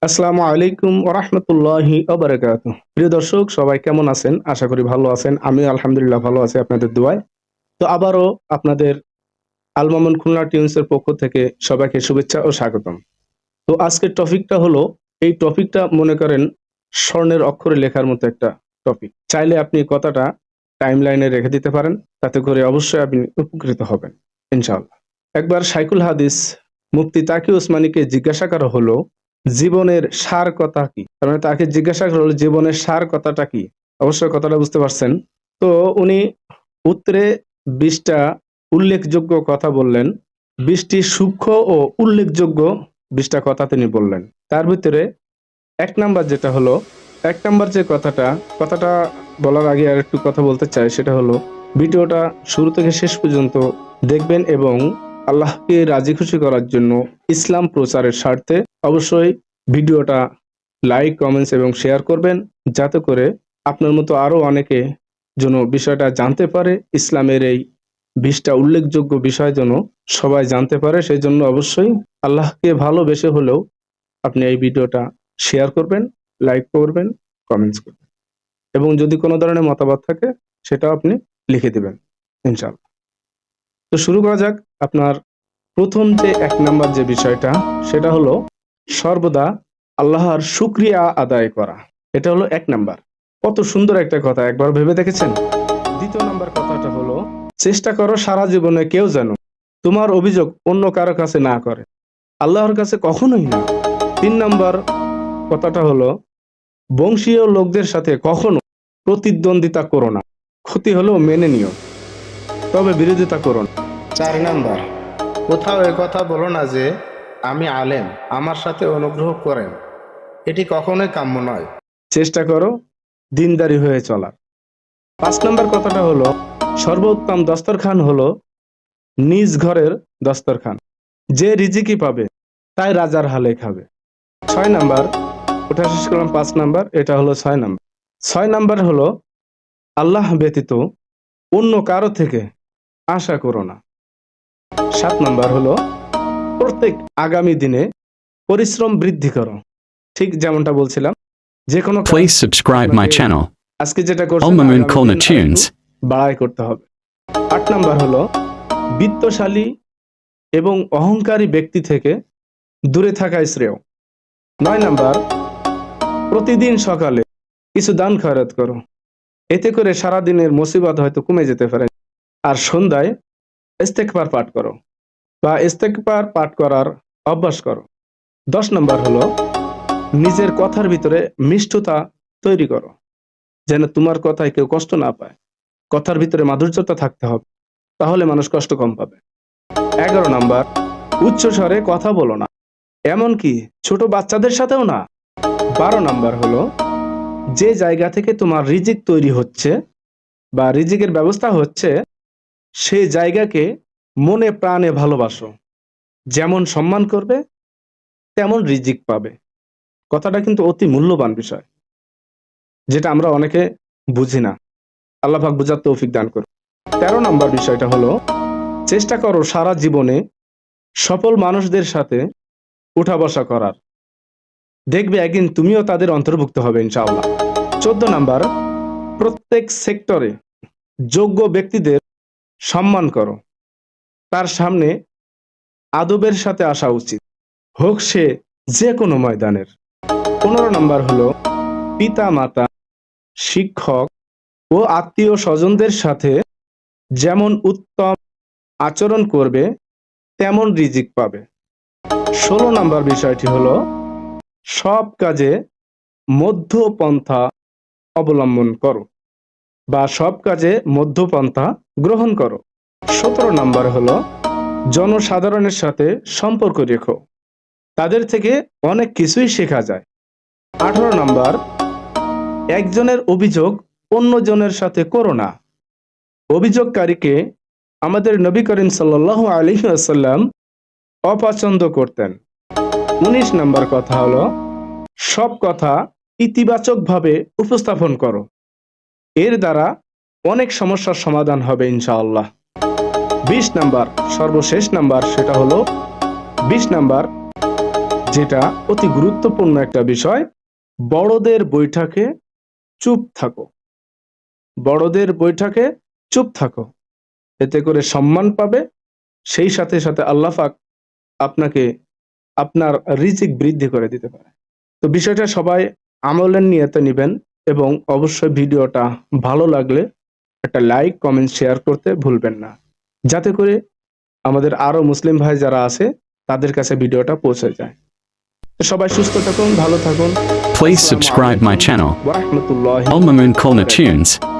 আসসালামু আলাইকুম ওরহমতুল্লাহি ওবারাকাতুহু। প্রিয় দর্শক, সবাই কেমন আছেন? আশা করি ভালো আছেন। আমি আলহামদুলিল্লাহ ভালো আছি আপনাদের দোয়ায়। তো আবারও আপনাদের আল মামুন খুলনা টিউনসের পক্ষ থেকে সবাইকে শুভেচ্ছা ও স্বাগতম। তো আজকের টপিকটা হলো, এই টপিকটা মনে করেন স্বর্ণের অক্ষরে লেখার মতো একটা টপিক। চাইলে আপনি কথাটা টাইম লাইনে রেখে দিতে পারেন, তাতে করে অবশ্যই আপনি উপকৃত হবেন ইনশাআল্লাহ। একবার শাইখুল হাদিস মুফতি তাকি উসমানীকে জিজ্ঞাসা করা হলো, জীবনের সার কথা কি? তার মানে তাকে জিজ্ঞাসা করা হলো জীবনের সার কথাটা কি। অবশ্যই কথাটা বুঝতে পারছেন। তো উনি উত্তরে 20টা উল্লেখযোগ্য কথা বললেন। 20টি সূক্ষ্ম ও উল্লেখযোগ্য 20টা কথা তিনি বললেন। তার ভিতরে এক নাম্বার যেটা হলো, এক নাম্বার যে কথাটা বলার আগে আর একটু কথা বলতে চাই, সেটা হলো ভিডিওটা শুরু থেকে শেষ পর্যন্ত দেখবেন এবং আল্লাহকে রাজি খুশি করার জন্য ইসলাম প্রচারের স্বার্থে অবশ্যই ভিডিওটা লাইক, কমেন্টস এবং শেয়ার করবেন, যাতে করে আপনার মতো আরো অনেকে যেন বিষয়টা জানতে পারে। ইসলামের এই 20টা উল্লেখযোগ্য বিষয় যেন সবাই জানতে পারে, সেই জন্য অবশ্যই আল্লাহকে ভালোবেসে হলেও আপনি এই ভিডিওটা শেয়ার করবেন, লাইক করবেন, কমেন্টস করবেন এবং যদি কোনো ধরনের মতামত থাকে সেটাও আপনি লিখে দিবেন ইনশাআল্লাহ। তো শুরু করা যাক। আপনার প্রথম যে এক নাম্বার যে বিষয়টা, সেটা হলো সর্বদা আল্লাহর শুকরিয়া আদায় করা। এটা হলো এক নাম্বার। কত সুন্দর একটা কথা, একবার ভেবে দেখেছেন? দ্বিতীয় নাম্বার কথাটা হলো, চেষ্টা করো সারা জীবনে কেউ যেন তোমার অভিযোগ অন্য কারো কাছে না করে, আল্লাহর কাছে কখনোই না। তিন নাম্বার কথাটা হলো, বংশীয় লোকদের সাথে কখনো প্রতিদ্বন্দ্বিতা করো না, ক্ষতি হলেও মেনে নিও, তবে বিরোধিতা করো না। 4 নাম্বার, কোথাও কথা বলো না যে আমি আলেম, আমার সাথে অনুগ্রহ করেন। এটি কখনোই কাম্য নয়। চেষ্টা করো দিনদারি হয়ে চলার। 5 নাম্বার কথাটা হলো, সর্বোত্তম দস্তরখান হলো নিজ ঘরের দস্তরখান, যে রিজিকি পাবে তাই রাজার হালে খাবে। 6 নাম্বার, ওটা শেষ করলাম। 5 নাম্বার, এটা হলো 6 নাম্বার। 6 নাম্বার হলো, আল্লাহ ব্যতীত অন্য কারো থেকে আশা করো না। 7 নাম্বার হলো, প্রত্যেক আগামী দিনে পরিশ্রম বৃদ্ধি করো। ঠিক যেমনটা বলছিলাম, যে কোনো কাজ Please subscribe my আপনাকে channel, আজকে যেটা Al করছেন Mamoon আগামী Khulna দিন আরেকটু Tunes. বাড়াই করতে হবে। 8 নাম্বার হলো, বিত্তশালী এবং অহংকারী ব্যক্তি থেকে দূরে থাকাই শ্রেয়। 9 নাম্বার, প্রতিদিন সকালে কিছু দান খয়রাত করো, এতে করে সারা দিনের মুসিবত হয়তো কমে যেতে পারে। আর সন্ধ্যায় ইস্তেগফার পাঠ করো বা ইস্তেগফার পাঠ করার অভ্যাস করো। 10 নাম্বার হলো, নিজের কথার ভিতরে মিষ্টতা তৈরি করো, যেন তোমার কথায় কেউ কষ্ট না পায়। কথার ভিতরে মাধুর্যতা থাকতে হবে, তাহলে মানুষ কষ্ট কম পাবে। 11 নাম্বার, উচ্চ স্বরে কথা বলো না, এমনকি ছোট বাচ্চাদের সাথেও না। 12 নাম্বার হলো, যে জায়গা থেকে তোমার রিজিক তৈরি হচ্ছে বা রিজিকের ব্যবস্থা হচ্ছে, সেই জায়গাকে মনে প্রাণে ভালোবাসো। যেমন সম্মান করবে তেমন রিজিক পাবে। কথাটা কিন্তু অতি মূল্যবান বিষয়, যেটা আমরা অনেকে বুঝি না। আল্লাহ পাক বুঝার তৌফিক দান করুন। 13 নাম্বার বিষয়টা হলো, চেষ্টা করো সারা জীবনে সফল মানুষদের সাথে উঠা বসা করার, দেখবে একদিন তুমিও তাদের অন্তর্ভুক্ত হবে ইনশাআল্লাহ। 14 নাম্বার, প্রত্যেক সেক্টরে যোগ্য ব্যক্তিদের সম্মান করো, তার সামনে আদবের সাথে আসা উচিত, হোক সে যে কোনো ময়দানের। 15 নাম্বার হলো, পিতা মাতা, শিক্ষক ও আত্মীয় স্বজনদের সাথে যেমন উত্তম আচরণ করবে তেমন রিজিক পাবে। 16 নাম্বার বিষয়টি হলো, সব কাজে মধ্যপন্থা অবলম্বন করো বা সব কাজে মধ্যপন্থা গ্রহণ করো। 17 নাম্বার হলো, জনসাধারণের সাথে সম্পর্ক রেখো, তাদের থেকে অনেক কিছুই শেখা যায়। 18 নাম্বার, একজনের অভিযোগ অন্যজনের সাথে করো না, অভিযোগকারীকে আমাদের নবী করিম সাল্লাল্লাহু আলাইহি ওয়াসাল্লাম অপছন্দ করতেন। 19 নাম্বার কথা হলো, সব কথা ইতিবাচকভাবে উপস্থাপন করো, এর দ্বারা অনেক সমস্যার সমাধান হবে ইনশাআল্লাহ। 20 নাম্বার, সর্বশেষ নাম্বার, সেটা হলো 20 নাম্বার, যেটা অতি গুরুত্বপূর্ণ একটা বিষয়, বড়দের বৈঠকে চুপ থাকো। বড়দের বৈঠকে চুপ থাকো, এতে করে সম্মান পাবে, সেই সাথে সাথে আল্লাহ পাক আপনাকে আপনার রিজিক বৃদ্ধি করে দিতে পারে। তো বিষয়টা সবাই আমলের নিয়তে নেবেন, এবং অবশ্যই ভিডিওটা ভালো লাগলে একটা লাইক কমেন্ট শেয়ার করতে ভুলবেন না, যাতে করে আমাদের আরো মুসলিম ভাই যারা আছে তাদের কাছে ভিডিওটা পৌঁছে যায়। তো সবাই সুস্থ থাকুন, ভালো থাকুন। Please subscribe my channel, ওয়া রাহমাতুল্লাহি Al Mamoon ওয়া Corner বারাকাতুহু। Tunes.